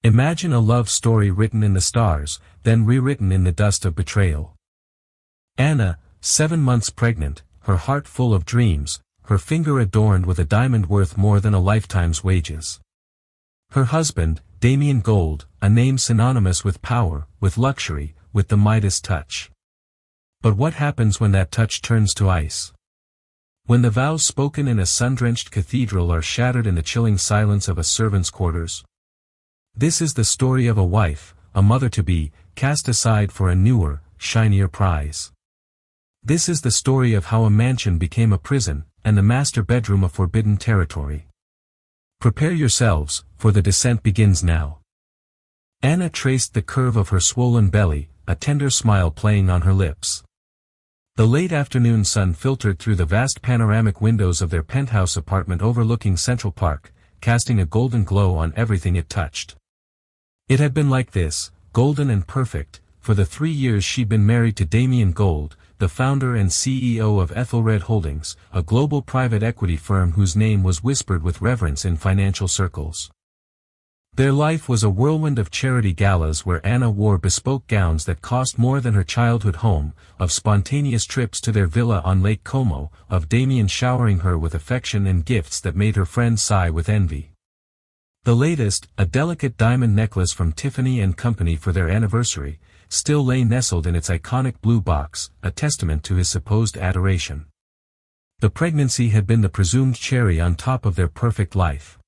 Imagine a love story written in the stars, then rewritten in the dust of betrayal. Anna, 7 months pregnant, her heart full of dreams, her finger adorned with a diamond worth more than a lifetime's wages. Her husband, Damien Gold, a name synonymous with power, with luxury, with the Midas touch. But what happens when that touch turns to ice? When the vows spoken in a sun-drenched cathedral are shattered in the chilling silence of a servant's quarters? This is the story of a wife, a mother-to-be, cast aside for a newer, shinier prize. This is the story of how a mansion became a prison, and the master bedroom a forbidden territory. Prepare yourselves, for the descent begins now. Anna traced the curve of her swollen belly, a tender smile playing on her lips. The late afternoon sun filtered through the vast panoramic windows of their penthouse apartment overlooking Central Park, casting a golden glow on everything it touched. It had been like this, golden and perfect, for the 3 years she'd been married to Damien Gold, the founder and CEO of Ethelred Holdings, a global private equity firm whose name was whispered with reverence in financial circles. Their life was a whirlwind of charity galas where Anna wore bespoke gowns that cost more than her childhood home, of spontaneous trips to their villa on Lake Como, of Damien showering her with affection and gifts that made her friends sigh with envy. The latest, a delicate diamond necklace from Tiffany & Company for their anniversary, still lay nestled in its iconic blue box, a testament to his supposed adoration. The pregnancy had been the presumed cherry on top of their perfect life.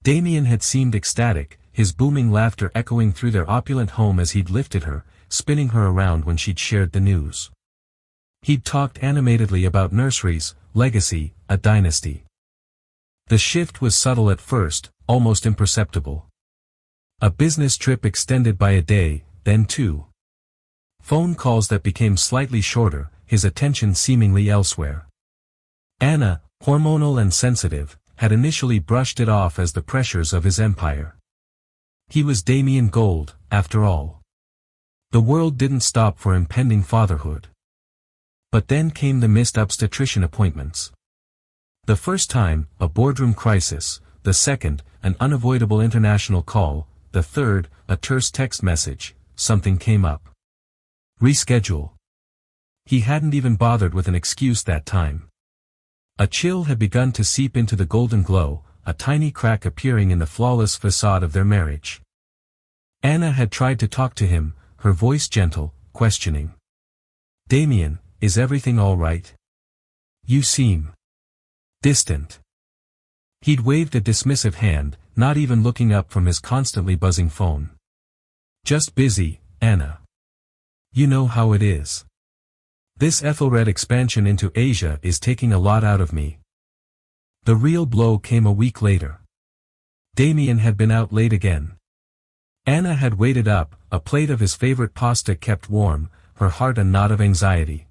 Damien had seemed ecstatic, his booming laughter echoing through their opulent home as he'd lifted her, spinning her around when she'd shared the news. He'd talked animatedly about nurseries, legacy, a dynasty. The shift was subtle at first, almost imperceptible. A business trip extended by a day, then 2. Phone calls that became slightly shorter, his attention seemingly elsewhere. Anna, hormonal and sensitive, had initially brushed it off as the pressures of his empire. He was Damien Gold, after all. The world didn't stop for impending fatherhood. But then came the missed obstetrician appointments. The first time, a boardroom crisis; the second, an unavoidable international call; the third, a terse text message: something came up. Reschedule. He hadn't even bothered with an excuse that time. A chill had begun to seep into the golden glow, a tiny crack appearing in the flawless facade of their marriage. Anna had tried to talk to him, her voice gentle, questioning. "Damien, is everything all right? You seem distant." He'd waved a dismissive hand, not even looking up from his constantly buzzing phone. "Just busy, Anna. You know how it is. This Ethelred expansion into Asia is taking a lot out of me." The real blow came a week later. Damien had been out late again. Anna had waited up, a plate of his favorite pasta kept warm, her heart a knot of anxiety.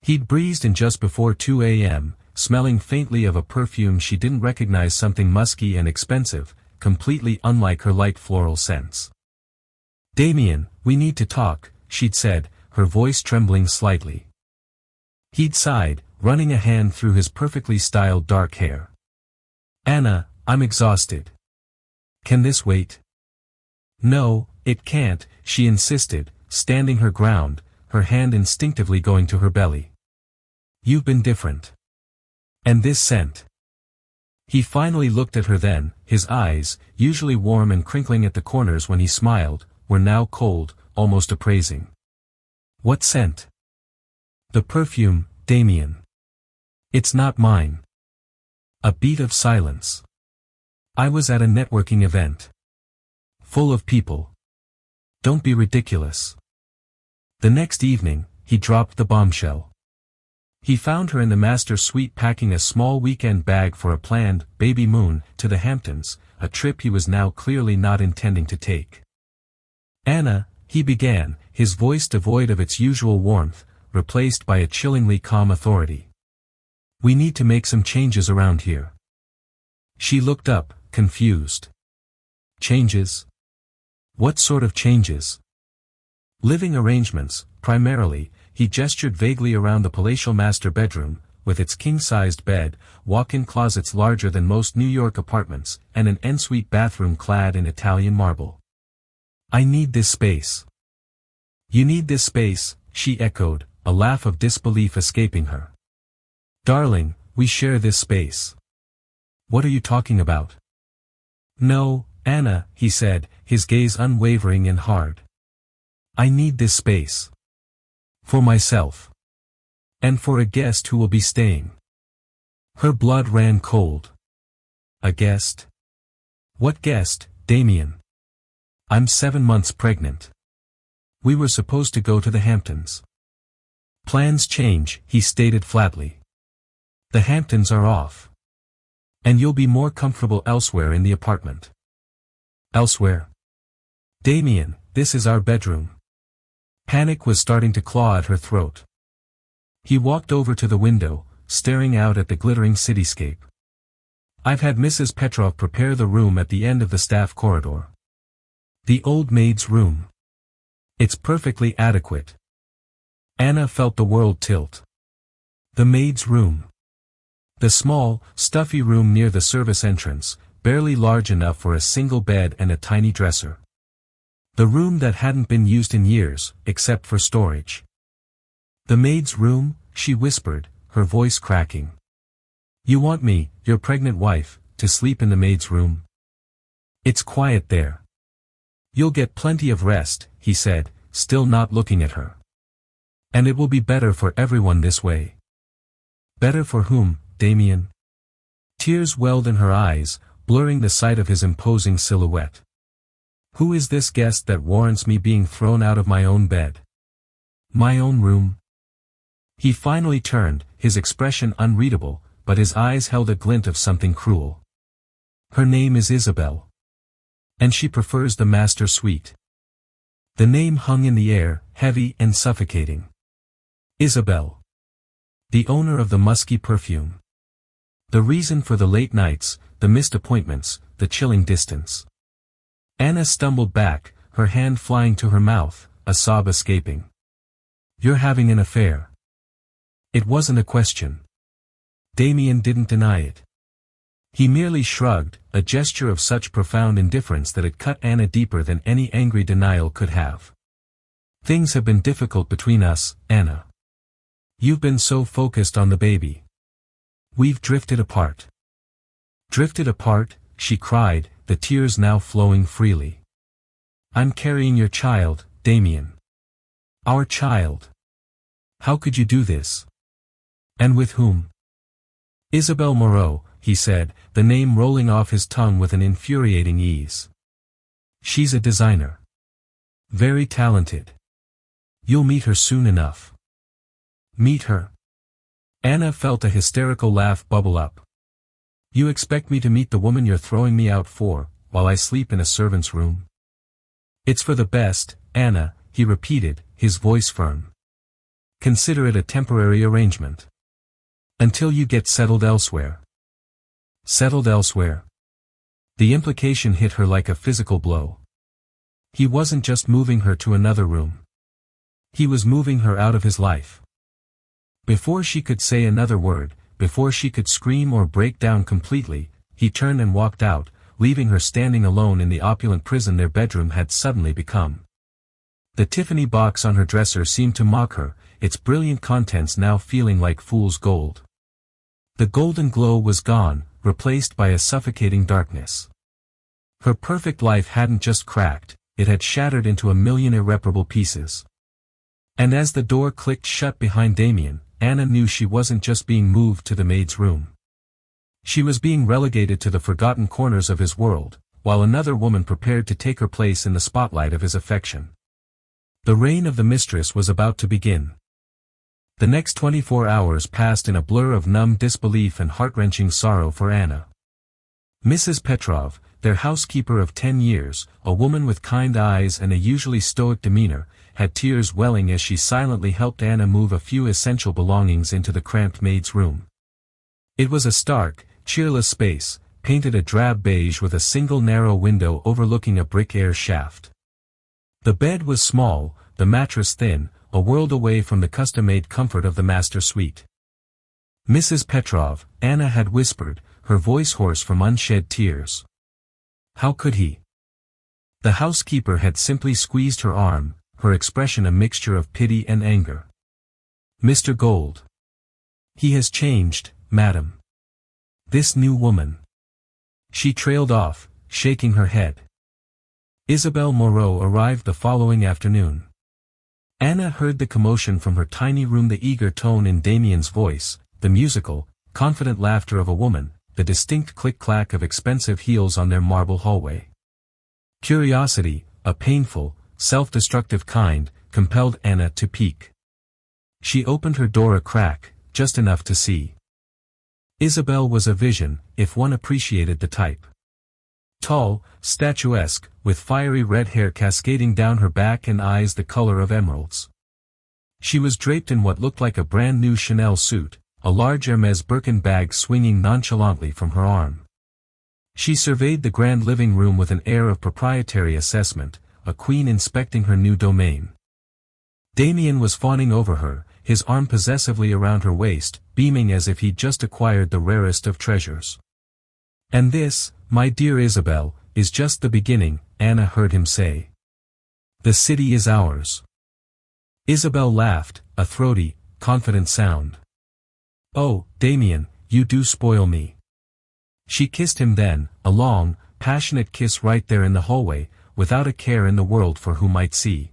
He'd breezed in just before 2 a.m., smelling faintly of a perfume she didn't recognize, something musky and expensive, completely unlike her light floral scents. "Damien, we need to talk," she'd said, her voice trembling slightly. He'd sighed, running a hand through his perfectly styled dark hair. "Anna, I'm exhausted. Can this wait?" "No, it can't," she insisted, standing her ground, her hand instinctively going to her belly. "You've been different. And this scent." He finally looked at her then, his eyes, usually warm and crinkling at the corners when he smiled, were now cold, almost appraising. "What scent?" "The perfume, Damien. It's not mine." A beat of silence. "I was at a networking event. Full of people. Don't be ridiculous." The next evening, he dropped the bombshell. He found her in the master suite packing a small weekend bag for a planned baby moon to the Hamptons, a trip he was now clearly not intending to take. "Anna," he began, his voice devoid of its usual warmth, replaced by a chillingly calm authority. "We need to make some changes around here." She looked up, confused. "Changes? What sort of changes?" "Living arrangements, primarily." He gestured vaguely around the palatial master bedroom, with its king-sized bed, walk-in closets larger than most New York apartments, and an ensuite bathroom clad in Italian marble. "I need this space." "You need this space," she echoed, a laugh of disbelief escaping her. "Darling, we share this space." "What are you talking about?" "No, Anna," he said, his gaze unwavering and hard. "I need this space. For myself. And for a guest who will be staying." Her blood ran cold. "A guest? What guest, Damien?" "I'm 7 months pregnant. We were supposed to go to the Hamptons." "Plans change," he stated flatly. "The Hamptons are off. And you'll be more comfortable elsewhere in the apartment." "Elsewhere?" "Damien, this is our bedroom." Panic was starting to claw at her throat. He walked over to the window, staring out at the glittering cityscape. "I've had Mrs. Petrov prepare the room at the end of the staff corridor. The old maid's room. It's perfectly adequate." Anna felt the world tilt. The maid's room. The small, stuffy room near the service entrance, barely large enough for a single bed and a tiny dresser. The room that hadn't been used in years, except for storage. "The maid's room," she whispered, her voice cracking. "You want me, your pregnant wife, to sleep in the maid's room? It's quiet there." "You'll get plenty of rest," he said, still not looking at her. "And it will be better for everyone this way." "Better for whom, Damien?" Tears welled in her eyes, blurring the sight of his imposing silhouette. "Who is this guest that warrants me being thrown out of my own bed? My own room?" He finally turned, his expression unreadable, but his eyes held a glint of something cruel. "Her name is Isabel. And she prefers the master suite." The name hung in the air, heavy and suffocating. Isabel. The owner of the musky perfume. The reason for the late nights, the missed appointments, the chilling distance. Anna stumbled back, her hand flying to her mouth, a sob escaping. "You're having an affair." It wasn't a question. Damien didn't deny it. He merely shrugged, a gesture of such profound indifference that it cut Anna deeper than any angry denial could have. "Things have been difficult between us, Anna. You've been so focused on the baby. We've drifted apart." "Drifted apart?" she cried, the tears now flowing freely. "I'm carrying your child, Damien. Our child. How could you do this? And with whom?" "Isabel Moreau," he said, the name rolling off his tongue with an infuriating ease. "She's a designer. Very talented. You'll meet her soon enough." "Meet her?" Anna felt a hysterical laugh bubble up. "You expect me to meet the woman you're throwing me out for, while I sleep in a servant's room?" "It's for the best, Anna," he repeated, his voice firm. "Consider it a temporary arrangement. Until you get settled elsewhere." Settled elsewhere? The implication hit her like a physical blow. He wasn't just moving her to another room. He was moving her out of his life. Before she could say another word, before she could scream or break down completely, he turned and walked out, leaving her standing alone in the opulent prison their bedroom had suddenly become. The Tiffany box on her dresser seemed to mock her, its brilliant contents now feeling like fool's gold. The golden glow was gone, replaced by a suffocating darkness. Her perfect life hadn't just cracked, it had shattered into a million irreparable pieces. And as the door clicked shut behind Damien, Anna knew she wasn't just being moved to the maid's room. She was being relegated to the forgotten corners of his world, while another woman prepared to take her place in the spotlight of his affection. The reign of the mistress was about to begin. The next 24 hours passed in a blur of numb disbelief and heart-wrenching sorrow for Anna. Mrs. Petrov, their housekeeper of 10 years, a woman with kind eyes and a usually stoic demeanor, had tears welling as she silently helped Anna move a few essential belongings into the cramped maid's room. It was a stark, cheerless space, painted a drab beige with a single narrow window overlooking a brick air shaft. The bed was small, the mattress thin, a world away from the custom-made comfort of the master suite. Mrs. Petrov, Anna had whispered, her voice hoarse from unshed tears. How could he? The housekeeper had simply squeezed her arm, her expression a mixture of pity and anger. Mr. Gold. He has changed, madam. This new woman. She trailed off, shaking her head. Isabelle Moreau arrived the following afternoon. Anna heard the commotion from her tiny room, the eager tone in Damien's voice, the musical, confident laughter of a woman, the distinct click-clack of expensive heels on their marble hallway. Curiosity, a painful, self-destructive kind, compelled Anna to peek. She opened her door a crack, just enough to see. Isabelle was a vision, if one appreciated the type. Tall, statuesque, with fiery red hair cascading down her back and eyes the color of emeralds. She was draped in what looked like a brand new Chanel suit, a large Hermès Birkin bag swinging nonchalantly from her arm. She surveyed the grand living room with an air of proprietary assessment, a queen inspecting her new domain. Damien was fawning over her, his arm possessively around her waist, beaming as if he'd just acquired the rarest of treasures. And this, my dear Isabelle, is just the beginning, Anna heard him say. The city is ours. Isabelle laughed, a throaty, confident sound. Oh, Damien, you do spoil me. She kissed him then, a long, passionate kiss right there in the hallway, without a care in the world for who might see.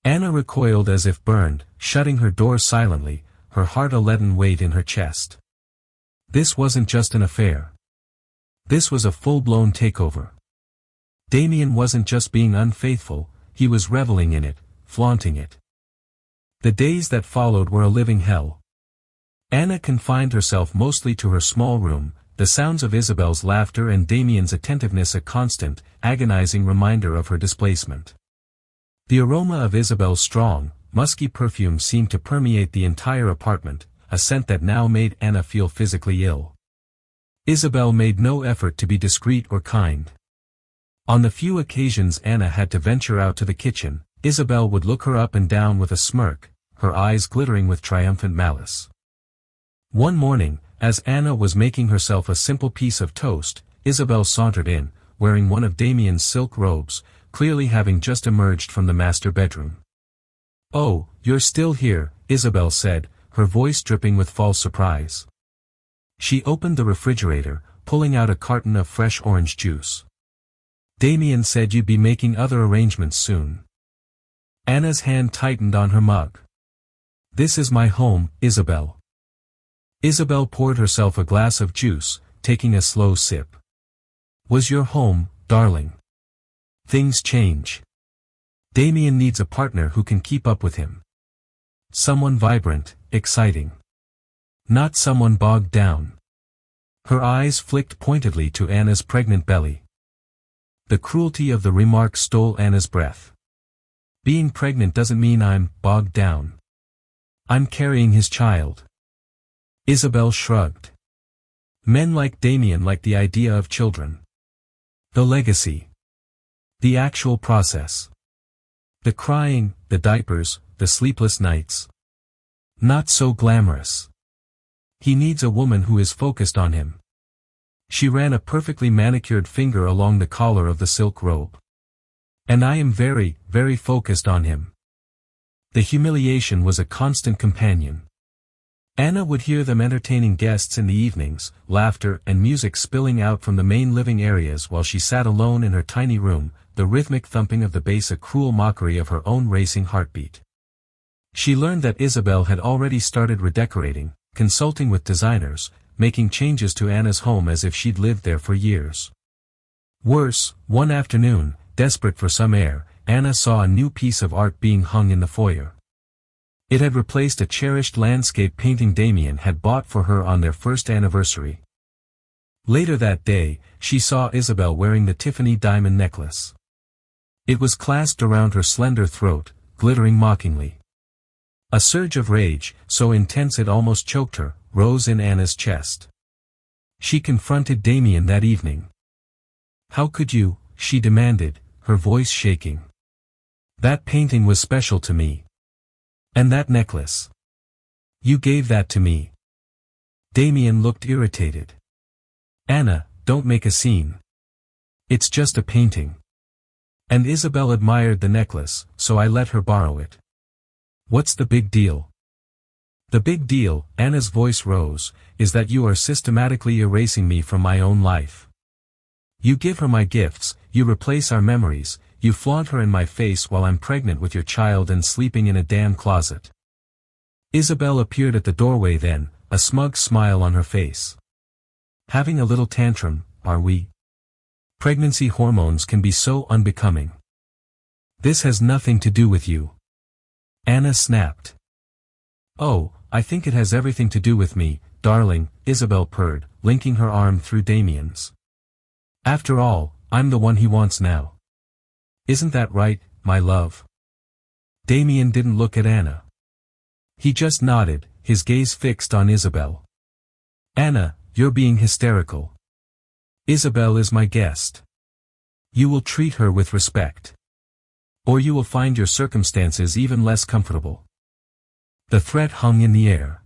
Anna recoiled as if burned, shutting her door silently, her heart a leaden weight in her chest. This wasn't just an affair. This was a full-blown takeover. Damien wasn't just being unfaithful, he was reveling in it, flaunting it. The days that followed were a living hell. Anna confined herself mostly to her small room, the sounds of Isabelle's laughter and Damien's attentiveness a constant, agonizing reminder of her displacement. The aroma of Isabelle's strong, musky perfume seemed to permeate the entire apartment, a scent that now made Anna feel physically ill. Isabelle made no effort to be discreet or kind. On the few occasions Anna had to venture out to the kitchen, Isabelle would look her up and down with a smirk, her eyes glittering with triumphant malice. One morning, as Anna was making herself a simple piece of toast, Isabelle sauntered in, wearing one of Damien's silk robes, clearly having just emerged from the master bedroom. Oh, you're still here, Isabelle said, her voice dripping with false surprise. She opened the refrigerator, pulling out a carton of fresh orange juice. Damien said you'd be making other arrangements soon. Anna's hand tightened on her mug. This is my home, Isabelle. Isabelle poured herself a glass of juice, taking a slow sip. Was your home, darling? Things change. Damien needs a partner who can keep up with him. Someone vibrant, exciting. Not someone bogged down. Her eyes flicked pointedly to Anna's pregnant belly. The cruelty of the remark stole Anna's breath. Being pregnant doesn't mean I'm bogged down. I'm carrying his child. Isabelle shrugged. Men like Damien like the idea of children. The legacy. The actual process. The crying, the diapers, the sleepless nights. Not so glamorous. He needs a woman who is focused on him. She ran a perfectly manicured finger along the collar of the silk robe. And I am very, very focused on him. The humiliation was a constant companion. Anna would hear them entertaining guests in the evenings, laughter and music spilling out from the main living areas while she sat alone in her tiny room, the rhythmic thumping of the bass a cruel mockery of her own racing heartbeat. She learned that Isabelle had already started redecorating, consulting with designers, making changes to Anna's home as if she'd lived there for years. Worse, one afternoon, desperate for some air, Anna saw a new piece of art being hung in the foyer. It had replaced a cherished landscape painting Damien had bought for her on their first anniversary. Later that day, she saw Isabelle wearing the Tiffany diamond necklace. It was clasped around her slender throat, glittering mockingly. A surge of rage, so intense it almost choked her, rose in Anna's chest. She confronted Damien that evening. How could you, she demanded, her voice shaking. That painting was special to me. And that necklace. You gave that to me. Damien looked irritated. Anna, don't make a scene. It's just a painting. And Isabel admired the necklace, so I let her borrow it. What's the big deal? The big deal, Anna's voice rose, is that you are systematically erasing me from my own life. You give her my gifts, you replace our memories, you flaunt her in my face while I'm pregnant with your child and sleeping in a damn closet. Isabel appeared at the doorway then, a smug smile on her face. Having a little tantrum, are we? Pregnancy hormones can be so unbecoming. This has nothing to do with you. Anna snapped. Oh, I think it has everything to do with me, darling, Isabel purred, linking her arm through Damien's. After all, I'm the one he wants now. Isn't that right, my love? Damien didn't look at Anna. He just nodded, his gaze fixed on Isabel. Anna, you're being hysterical. Isabel is my guest. You will treat her with respect. Or you will find your circumstances even less comfortable. The threat hung in the air.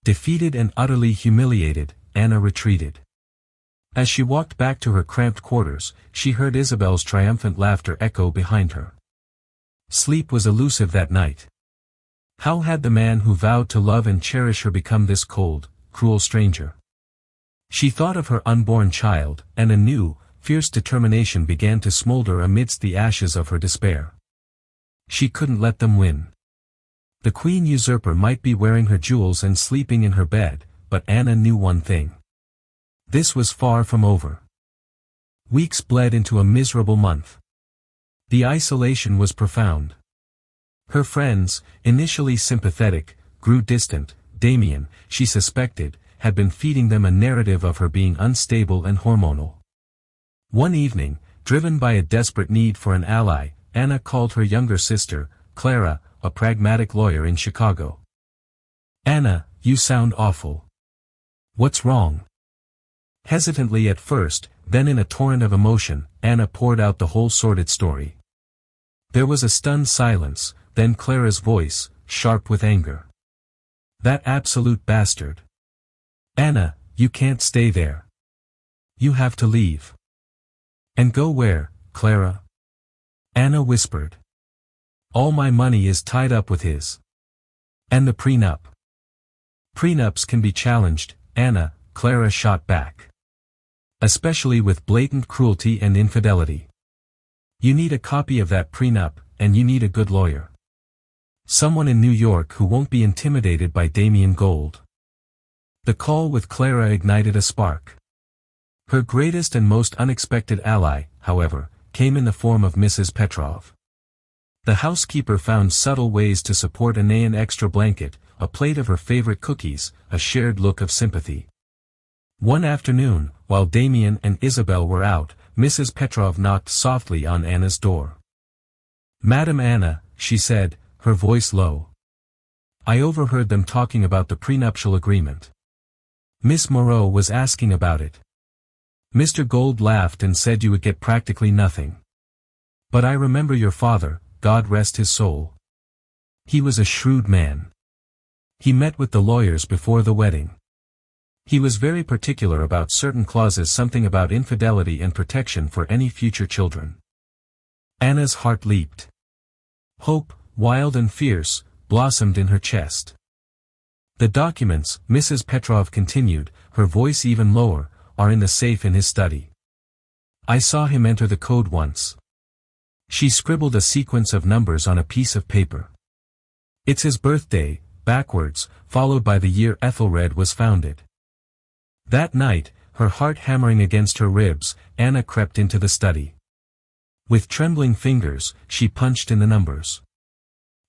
Defeated and utterly humiliated, Anna retreated. As she walked back to her cramped quarters, she heard Isabel's triumphant laughter echo behind her. Sleep was elusive that night. How had the man who vowed to love and cherish her become this cold, cruel stranger? She thought of her unborn child, and a new, fierce determination began to smolder amidst the ashes of her despair. She couldn't let them win. The queen usurper might be wearing her jewels and sleeping in her bed, but Anna knew one thing. This was far from over. Weeks bled into a miserable month. The isolation was profound. Her friends, initially sympathetic, grew distant. Damien, she suspected, had been feeding them a narrative of her being unstable and hormonal. One evening, driven by a desperate need for an ally, Anna called her younger sister, Clara, a pragmatic lawyer in Chicago. Anna, you sound awful. What's wrong? Hesitantly at first, then in a torrent of emotion, Anna poured out the whole sordid story. There was a stunned silence, then Clara's voice, sharp with anger. That absolute bastard. Anna, you can't stay there. You have to leave. And go where, Clara? Anna whispered. All my money is tied up with his. And the prenup. Prenups can be challenged, Anna, Clara shot back. Especially with blatant cruelty and infidelity. You need a copy of that prenup, and you need a good lawyer. Someone in New York who won't be intimidated by Damien Gold. The call with Clara ignited a spark. Her greatest and most unexpected ally, however, came in the form of Mrs. Petrov. The housekeeper found subtle ways to support an extra blanket, a plate of her favorite cookies, a shared look of sympathy. One afternoon, while Damien and Isabel were out, Mrs. Petrov knocked softly on Anna's door. Madam Anna, she said, her voice low. I overheard them talking about the prenuptial agreement. Miss Moreau was asking about it. Mr. Gold laughed and said you would get practically nothing. But I remember your father, God rest his soul. He was a shrewd man. He met with the lawyers before the wedding. He was very particular about certain clauses, something about infidelity and protection for any future children. Anna's heart leaped. Hope, wild and fierce, blossomed in her chest. The documents, Mrs. Petrov continued, her voice even lower, are in the safe in his study. I saw him enter the code once. She scribbled a sequence of numbers on a piece of paper. It's his birthday, backwards, followed by the year Ethelred was founded. That night, her heart hammering against her ribs, Anna crept into the study. With trembling fingers, she punched in the numbers.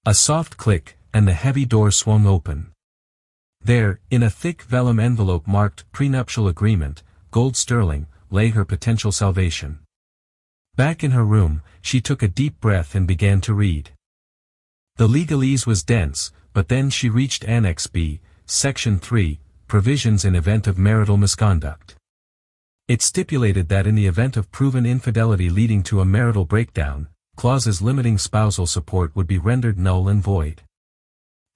A soft click, and the heavy door swung open. There, in a thick vellum envelope marked Prenuptial Agreement, gold sterling, lay her potential salvation. Back in her room, she took a deep breath and began to read. The legalese was dense, but then she reached Annex B, Section 3, Provisions in Event of Marital Misconduct. It stipulated that in the event of proven infidelity leading to a marital breakdown, clauses limiting spousal support would be rendered null and void.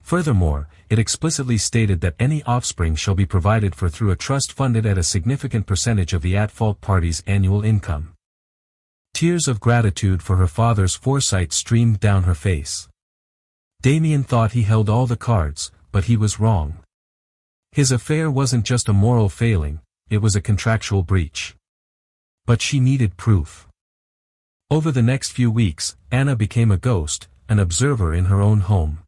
Furthermore, it explicitly stated that any offspring shall be provided for through a trust funded at a significant percentage of the at-fault party's annual income. Tears of gratitude for her father's foresight streamed down her face. Damien thought he held all the cards, but he was wrong. His affair wasn't just a moral failing, it was a contractual breach. But she needed proof. Over the next few weeks, Anna became a ghost, an observer in her own home.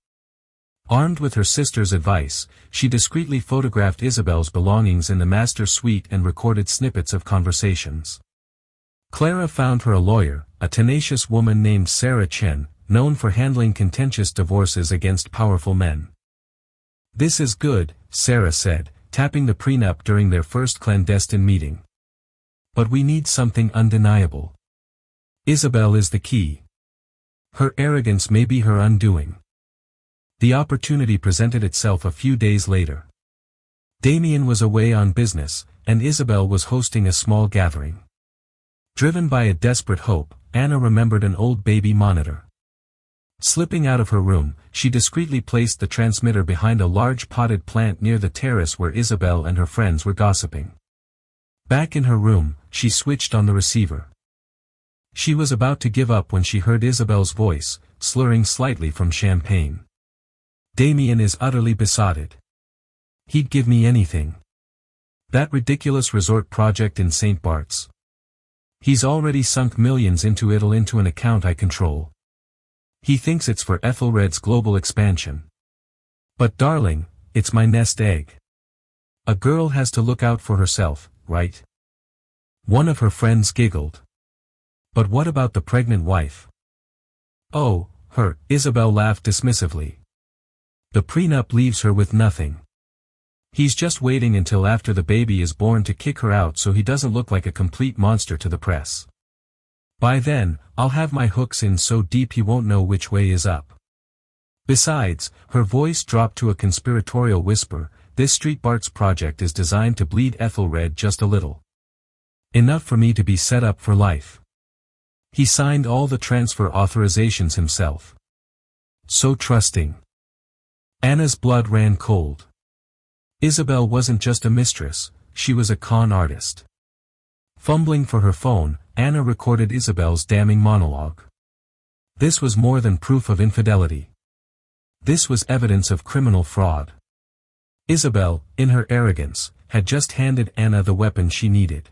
Armed with her sister's advice, she discreetly photographed Isabel's belongings in the master suite and recorded snippets of conversations. Clara found her a lawyer, a tenacious woman named Sarah Chen, known for handling contentious divorces against powerful men. "This is good," Sarah said, tapping the prenup during their first clandestine meeting. "But we need something undeniable. Isabel is the key. Her arrogance may be her undoing." The opportunity presented itself a few days later. Damien was away on business, and Isabel was hosting a small gathering. Driven by a desperate hope, Anna remembered an old baby monitor. Slipping out of her room, she discreetly placed the transmitter behind a large potted plant near the terrace where Isabel and her friends were gossiping. Back in her room, she switched on the receiver. She was about to give up when she heard Isabel's voice, slurring slightly from champagne. "Damien is utterly besotted. He'd give me anything. That ridiculous resort project in St. Bart's. He's already sunk millions into an account I control. He thinks it's for Ethelred's global expansion. But darling, it's my nest egg. A girl has to look out for herself, right?" One of her friends giggled. "But what about the pregnant wife?" "Oh, her," Isabel laughed dismissively. "The prenup leaves her with nothing. He's just waiting until after the baby is born to kick her out so he doesn't look like a complete monster to the press. By then, I'll have my hooks in so deep he won't know which way is up." Besides, her voice dropped to a conspiratorial whisper, "This Street Bart's project is designed to bleed Ethelred just a little. Enough for me to be set up for life. He signed all the transfer authorizations himself. So trusting." Anna's blood ran cold. Isabel wasn't just a mistress, she was a con artist. Fumbling for her phone, Anna recorded Isabel's damning monologue. This was more than proof of infidelity. This was evidence of criminal fraud. Isabel, in her arrogance, had just handed Anna the weapon she needed.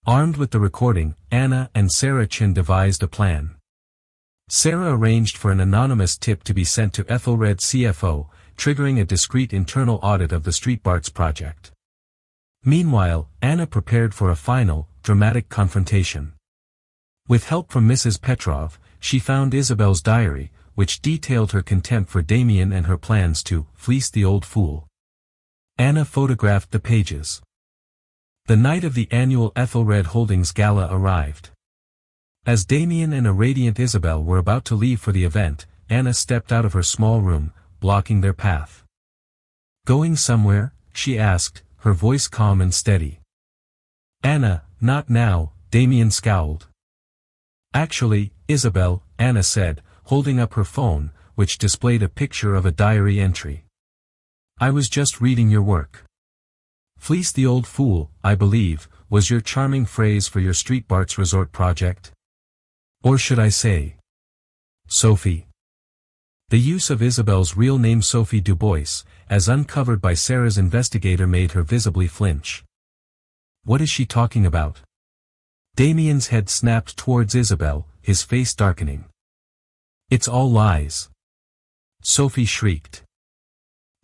Armed with the recording, Anna and Sarah Chen devised a plan. Sarah arranged for an anonymous tip to be sent to Ethelred's CFO, triggering a discreet internal audit of the Street Bart's project. Meanwhile, Anna prepared for a final, dramatic confrontation. With help from Mrs. Petrov, she found Isabel's diary, which detailed her contempt for Damien and her plans to fleece the old fool. Anna photographed the pages. The night of the annual Ethelred Holdings Gala arrived. As Damien and a radiant Isabel were about to leave for the event, Anna stepped out of her small room, blocking their path. "Going somewhere?" she asked, her voice calm and steady. "Anna, not now," Damien scowled. "Actually, Isabel," Anna said, holding up her phone, which displayed a picture of a diary entry. "I was just reading your work. 'Fleece the old fool,' I believe, was your charming phrase for your Street Bart's resort project. Or should I say, Sophie?" The use of Isabel's real name Sophie Dubois, as uncovered by Sarah's investigator, made her visibly flinch. "What is she talking about?" Damien's head snapped towards Isabel, his face darkening. "It's all lies," Sophie shrieked.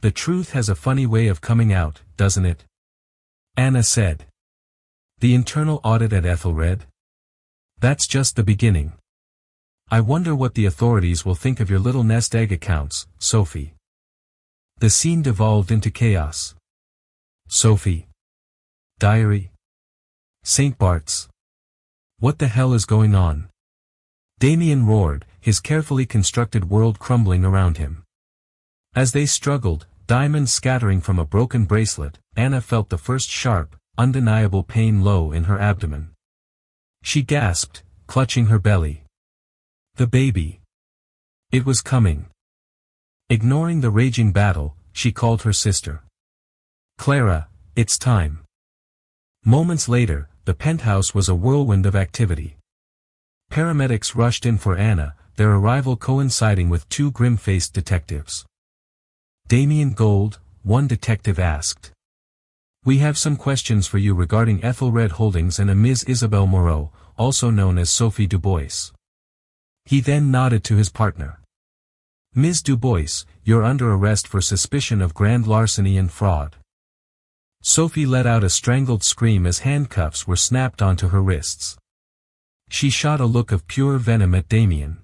"The truth has a funny way of coming out, doesn't it?" Anna said. "The internal audit at Ethelred? That's just the beginning. I wonder what the authorities will think of your little nest egg accounts, Sophie." The scene devolved into chaos. Sophie. Diary. St. Bart's. What the hell is going on? Damien roared, his carefully constructed world crumbling around him. As they struggled, diamonds scattering from a broken bracelet, Anna felt the first sharp, undeniable pain low in her abdomen. She gasped, clutching her belly. The baby. It was coming. Ignoring the raging battle, she called her sister. "Clara, it's time." Moments later, the penthouse was a whirlwind of activity. Paramedics rushed in for Anna, their arrival coinciding with two grim-faced detectives. "Damien Gold," one detective asked. "We have some questions for you regarding Ethelred Holdings and a Ms. Isabelle Moreau, also known as Sophie Dubois." He then nodded to his partner. "Ms. Dubois, you're under arrest for suspicion of grand larceny and fraud." Sophie let out a strangled scream as handcuffs were snapped onto her wrists. She shot a look of pure venom at Damien.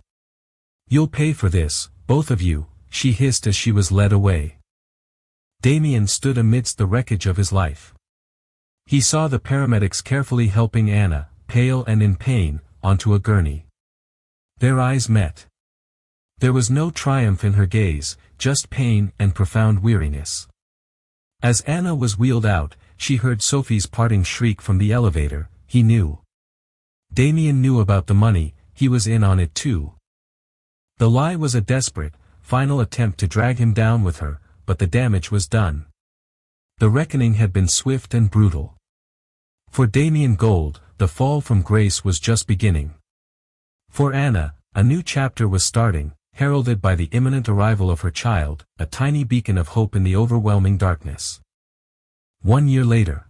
"You'll pay for this, both of you," she hissed as she was led away. Damien stood amidst the wreckage of his life. He saw the paramedics carefully helping Anna, pale and in pain, onto a gurney. Their eyes met. There was no triumph in her gaze, just pain and profound weariness. As Anna was wheeled out, she heard Sophie's parting shriek from the elevator. He knew. Damien knew about the money, he was in on it too. The lie was a desperate, final attempt to drag him down with her, but the damage was done. The reckoning had been swift and brutal. For Damien Gold, the fall from grace was just beginning. For Anna, a new chapter was starting, heralded by the imminent arrival of her child, a tiny beacon of hope in the overwhelming darkness. 1 year later.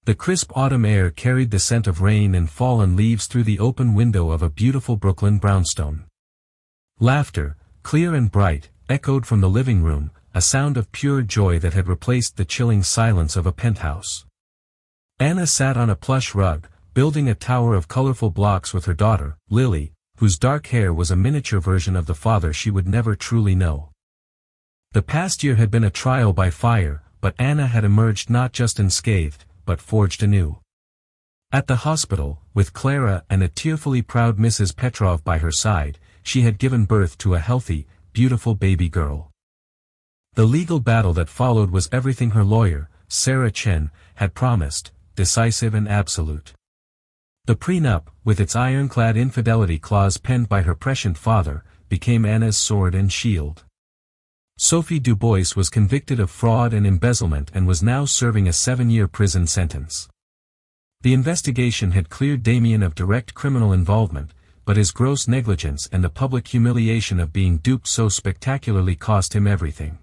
The crisp autumn air carried the scent of rain and fallen leaves through the open window of a beautiful Brooklyn brownstone. Laughter, clear and bright, echoed from the living room, a sound of pure joy that had replaced the chilling silence of a penthouse. Anna sat on a plush rug, building a tower of colorful blocks with her daughter, Lily, whose dark hair was a miniature version of the father she would never truly know. The past year had been a trial by fire, but Anna had emerged not just unscathed, but forged anew. At the hospital, with Clara and a tearfully proud Mrs. Petrov by her side, she had given birth to a healthy, beautiful baby girl. The legal battle that followed was everything her lawyer, Sarah Chen, had promised, decisive and absolute. The prenup, with its ironclad infidelity clause penned by her prescient father, became Anna's sword and shield. Sophie Dubois was convicted of fraud and embezzlement and was now serving a 7-year prison sentence. The investigation had cleared Damien of direct criminal involvement, but his gross negligence and the public humiliation of being duped so spectacularly cost him everything.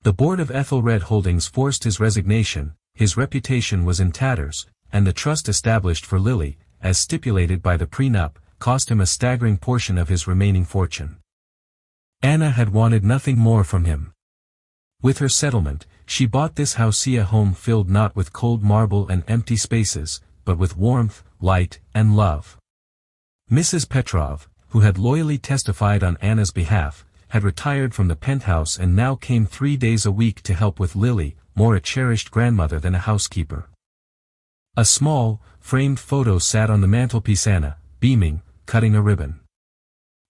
The board of Ethelred Holdings forced his resignation, his reputation was in tatters, and the trust established for Lily, as stipulated by the prenup, cost him a staggering portion of his remaining fortune. Anna had wanted nothing more from him. With her settlement, she bought this Hausia home filled not with cold marble and empty spaces, but with warmth, light, and love. Mrs. Petrov, who had loyally testified on Anna's behalf, had retired from the penthouse and now came 3 days a week to help with Lily, more a cherished grandmother than a housekeeper. A small, framed photo sat on the mantelpiece. Anna, beaming, cutting a ribbon.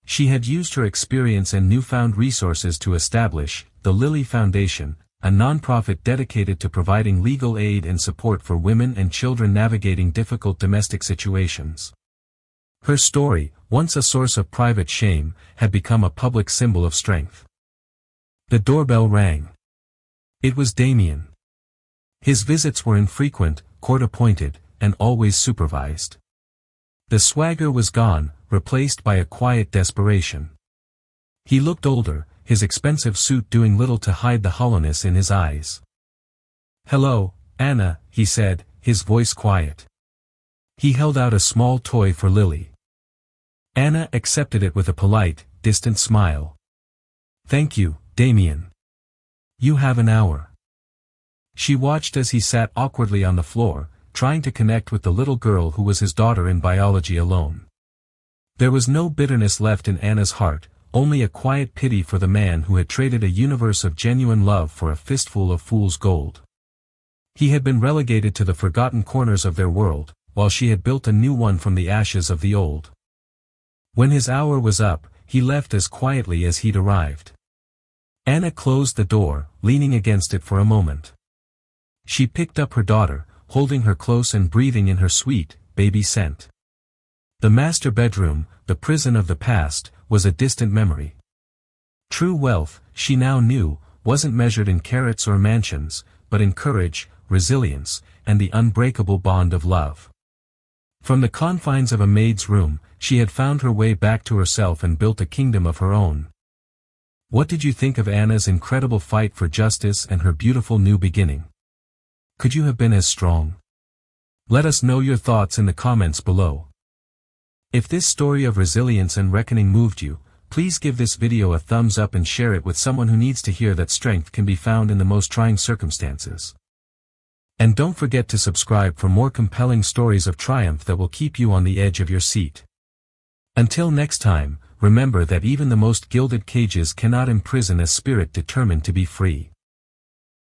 She had used her experience and newfound resources to establish the Lily Foundation, a nonprofit dedicated to providing legal aid and support for women and children navigating difficult domestic situations. Her story, once a source of private shame, had become a public symbol of strength. The doorbell rang. It was Damien. His visits were infrequent, court-appointed, and always supervised. The swagger was gone, replaced by a quiet desperation. He looked older, his expensive suit doing little to hide the hollowness in his eyes. "Hello, Anna," he said, his voice quiet. He held out a small toy for Lily. Anna accepted it with a polite, distant smile. "Thank you, Damien. You have an hour." She watched as he sat awkwardly on the floor, trying to connect with the little girl who was his daughter in biology alone. There was no bitterness left in Anna's heart, only a quiet pity for the man who had traded a universe of genuine love for a fistful of fool's gold. He had been relegated to the forgotten corners of their world, while she had built a new one from the ashes of the old. When his hour was up, he left as quietly as he'd arrived. Anna closed the door, leaning against it for a moment. She picked up her daughter, holding her close and breathing in her sweet, baby scent. The master bedroom, the prison of the past, was a distant memory. True wealth, she now knew, wasn't measured in carats or mansions, but in courage, resilience, and the unbreakable bond of love. From the confines of a maid's room, she had found her way back to herself and built a kingdom of her own. What did you think of Anna's incredible fight for justice and her beautiful new beginning? Could you have been as strong? Let us know your thoughts in the comments below. If this story of resilience and reckoning moved you, please give this video a thumbs up and share it with someone who needs to hear that strength can be found in the most trying circumstances. And don't forget to subscribe for more compelling stories of triumph that will keep you on the edge of your seat. Until next time, remember that even the most gilded cages cannot imprison a spirit determined to be free.